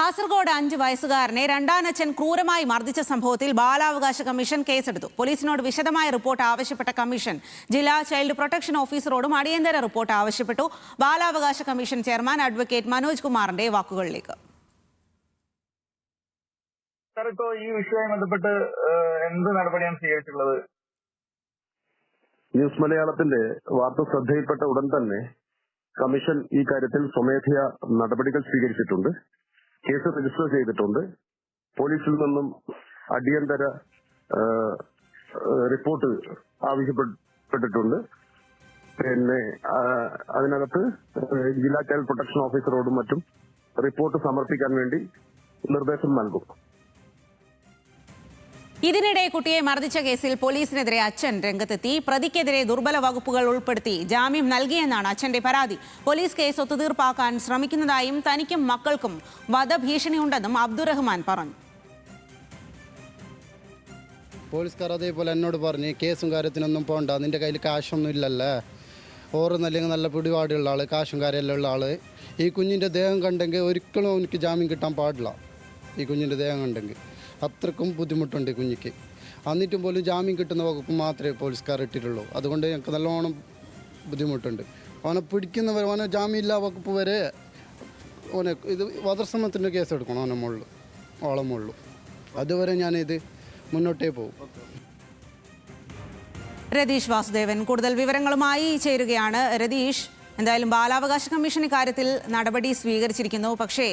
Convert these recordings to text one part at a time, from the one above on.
കാസർഗോഡ് 5 വയസ്സുകാരനെ രണ്ടാനച്ഛൻ ക്രൂരമായി മർദ്ദിച്ച സംഭവത്തിൽ ബാലാവകാശ കമ്മീഷൻ കേസെടുത്തു. പോലീസിനോട് വിശദമായ റിപ്പോർട്ട് ആവശ്യപ്പെട്ട കമ്മീഷൻ ജില്ലാ ചൈൽഡ് പ്രൊട്ടക്ഷൻ ഓഫീസറോടും അടിയന്തര റിപ്പോർട്ട് ആവശ്യപ്പെട്ടു. ബാലാവകാശ കമ്മീഷൻ ചെയർമാൻ അഡ്വക്കേറ്റ് മനോജ് കുമാറിന്റെ വാക്കുകളിലേക്ക്. ഈ വിഷയവുമായി ബന്ധപ്പെട്ട് എന്ത് നടപടിയാണ് സ്വീകരിച്ചിട്ടുള്ളത്? ന്യൂസ് മലയാളത്തിന്റെ വാർത്ത ശ്രദ്ധയിൽപ്പെട്ട ഉടൻ തന്നെ കമ്മീഷൻ ഈ കാര്യത്തിൽ സ്വമേധയാ നടപടികൾ സ്വീകരിച്ചിട്ടുണ്ട്. കേസ് രജിസ്റ്റർ ചെയ്തിട്ടുണ്ട്. പോലീസിൽ നിന്നും അടിയന്തര റിപ്പോർട്ട് ആവശ്യപ്പെട്ടിട്ടുണ്ട്. പിന്നെ അതിനകത്ത് ജില്ലാ ചൈൽഡ് പ്രൊട്ടക്ഷൻ ഓഫീസറോടും മറ്റും റിപ്പോർട്ട് സമർപ്പിക്കാൻ വേണ്ടി നിർദ്ദേശം നൽകും. ഇതിനിടെ കുട്ടിയെ മർദ്ദിച്ച കേസിൽ പോലീസിനെതിരെ അച്ഛൻ രംഗത്തെത്തി. പ്രതിക്കെതിരെ ദുർബല വകുപ്പുകൾ ഉൾപ്പെടുത്തി ജാമ്യം നൽകിയെന്നാണ് അച്ഛന്റെ പരാതി. പോലീസ് കേസ് ഒത്തുതീർപ്പാക്കാൻ ശ്രമിക്കുന്നതായും തനിക്കും മക്കൾക്കും വധഭീഷണിയുണ്ടെന്നും അബ്ദുറഹ്മാൻ പറഞ്ഞു. പോലീസുകാർ അതേപോലെ എന്നോട് പറഞ്ഞ് കേസും കാര്യത്തിനൊന്നും പോകണ്ട, നിന്റെ കയ്യിൽ കാശൊന്നും ഇല്ലല്ലേ, ഓരോന്നല്ലെങ്കിൽ നല്ല പിടിപാടുള്ള ആള്, കാശും കാര്യമെല്ലാം ഉള്ള ആള്. ഈ കുഞ്ഞിൻ്റെ ദേഹം കണ്ടെങ്കിൽ ഒരിക്കലും എനിക്ക് ജാമ്യം കിട്ടാൻ പാടില്ല. ഈ കുഞ്ഞിൻ്റെ ദേഹം കണ്ടെങ്കിൽ അത്രക്കും ബുദ്ധിമുട്ടുണ്ട് കുഞ്ഞിക്ക്. എന്നിട്ടും പോലും ജാമ്യം കിട്ടുന്ന വകുപ്പ് മാത്രമേ പോലീസുകാർ ഇട്ടിട്ടുള്ളൂ. അതുകൊണ്ട് ഞങ്ങൾക്ക് നല്ലോണം ബുദ്ധിമുട്ടുണ്ട്. അവനെ പിടിക്കുന്നവർ അവനെ ജാമ്യമില്ലാ വകുപ്പ് വരെ അവനെ ഇത് വധശ്രമത്തിൻ്റെ കേസ് എടുക്കണം. അവനെ മുകളിൽ ഓളം മുകളിൽ അതുവരെ ഞാനിത് മുന്നോട്ടേ പോകും. രതീഷ് വാസുദേവൻ കൂടുതൽ വിവരങ്ങളുമായി ചേരുകയാണ്. രതീഷ്, എന്തായാലും ബാലാവകാശ കമ്മീഷൻ ഇക്കാര്യത്തിൽ നടപടി സ്വീകരിച്ചിരിക്കുന്നു. പക്ഷേ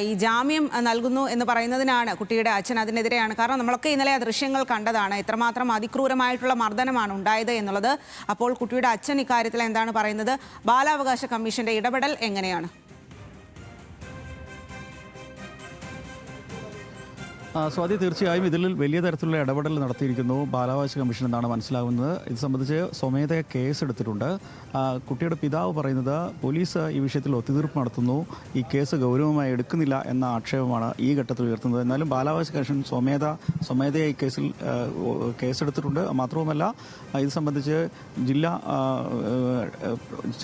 ഈ ജാമ്യം നൽകുന്നു എന്ന് പറയുന്നതിനാണ് കുട്ടിയുടെ അച്ഛൻ അതിനെതിരെയാണ്. കാരണം നമ്മളൊക്കെ ഇന്നലെ ആ ദൃശ്യങ്ങൾ കണ്ടതാണ്, എത്രമാത്രം അതിക്രൂരമായിട്ടുള്ള മർദ്ദനമാണ് ഉണ്ടായത് എന്നുള്ളത്. അപ്പോൾ കുട്ടിയുടെ അച്ഛൻ ഇക്കാര്യത്തിൽ എന്താണ് പറയുന്നത്? ബാലാവകാശ കമ്മീഷന്റെ ഇടപെടൽ എങ്ങനെയാണ്? സ്വാതി, തീർച്ചയായും ഇതിൽ വലിയ തരത്തിലുള്ള ഇടപെടൽ നടത്തിയിരിക്കുന്നു ബാലാവകാശ കമ്മീഷൻ എന്നാണ് മനസ്സിലാകുന്നത്. ഇത് സംബന്ധിച്ച് സ്വമേധയാ കേസെടുത്തിട്ടുണ്ട്. കുട്ടിയുടെ പിതാവ് പറയുന്നത് പോലീസ് ഈ വിഷയത്തിൽ ഒത്തുതീർപ്പ് നടത്തുന്നു, ഈ കേസ് ഗൗരവമായി എടുക്കുന്നില്ല എന്ന ആക്ഷേപമാണ് ഈ ഘട്ടത്തിൽ ഉയർത്തുന്നത്. എന്നാലും ബാലാവകാശ കമ്മീഷൻ സ്വമേധയാ ഈ കേസിൽ കേസെടുത്തിട്ടുണ്ട്. മാത്രവുമല്ല, ഇത് സംബന്ധിച്ച് ജില്ലാ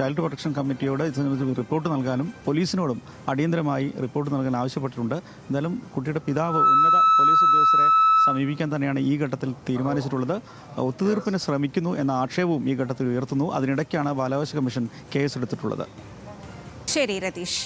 ചൈൽഡ് പ്രൊട്ടക്ഷൻ കമ്മിറ്റിയോട് ഇത് സംബന്ധിച്ച് റിപ്പോർട്ട് നൽകാനും പോലീസിനോടും അടിയന്തരമായി റിപ്പോർട്ട് നൽകാൻ ആവശ്യപ്പെട്ടിട്ടുണ്ട്. എന്തായാലും കുട്ടിയുടെ പിതാവ് ഉന്നത പോലീസ് ഉദ്യോഗസ്ഥരെ സമീപിക്കാൻ തന്നെയാണ് ഈ ഘട്ടത്തിൽ തീരുമാനിച്ചിട്ടുള്ളത്. ഒത്തുതീർപ്പിന് ശ്രമിക്കുന്നു എന്ന ആക്ഷേപവും ഈ ഘട്ടത്തിൽ ഉയർത്തുന്നു. അതിനിടയ്ക്കാണ് ബാലാവകാശ കമ്മീഷൻ കേസെടുത്തിട്ടുള്ളത്. ശരി രതീഷ്.